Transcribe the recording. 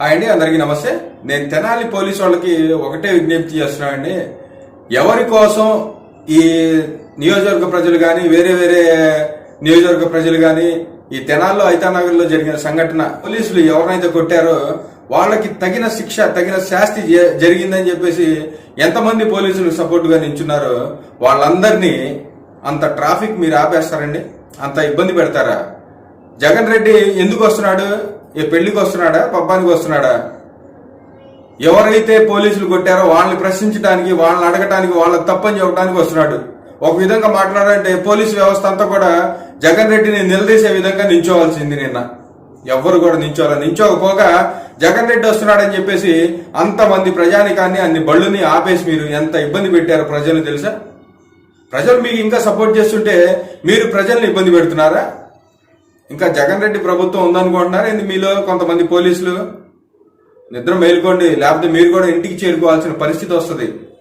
అండి, అందరికీ నమస్తే. నేను తెనాలి పోలీసు వాళ్ళకి ఒకటే విజ్ఞప్తి చేస్తున్నానండి. ఎవరి కోసం ఈ నియోజకవర్గ ప్రజలు కానీ వేరే వేరే నియోజకవర్గ ప్రజలు కానీ ఈ తెనాల్లో ఐతానగర్ లో జరిగిన సంఘటన పోలీసులు ఎవరినైతే కొట్టారో వాళ్ళకి తగిన శిక్ష తగిన శాస్తి జరిగిందని చెప్పేసి ఎంతమంది పోలీసులు సపోర్ట్ గా నించున్నారో వాళ్ళందరినీ అంత ట్రాఫిక్ మీరు ఆపేస్తారండి? అంత ఇబ్బంది పెడతారా? జగన్ రెడ్డి ఎందుకు వస్తున్నాడు? ఏ పెళ్లికి వస్తున్నాడా, పబ్బానికి వస్తున్నాడా? ఎవరైతే పోలీసులు కొట్టారో వాళ్ళని ప్రశ్నించడానికి, వాళ్ళని అడగటానికి, వాళ్ళకి తప్పని చెప్పడానికి వస్తున్నాడు. ఒక విధంగా మాట్లాడాలంటే పోలీసు వ్యవస్థ అంతా కూడా జగన్ రెడ్డిని నిలదీసే విధంగా నించోవాల్సింది. నిన్న ఎవ్వరు కూడా నించోకపోగా జగన్ రెడ్డి వస్తున్నాడని చెప్పేసి అంతమంది ప్రజానికాన్ని, అన్ని బళ్ళుని ఆపేసి మీరు ఎంత ఇబ్బంది పెట్టారో ప్రజలు తెలుసా? ప్రజలు మీకు ఇంకా సపోర్ట్ చేస్తుంటే మీరు ప్రజల్ని ఇబ్బంది పెడుతున్నారా? ఇంకా జగన్ రెడ్డి ప్రభుత్వం ఉందనుకుంటున్నారా? మీలో కొంతమంది పోలీసులు నిద్ర మేలుకోండి, లేకపోతే మీరు కూడా ఇంటికి చేరుకోవాల్సిన పరిస్థితి వస్తుంది.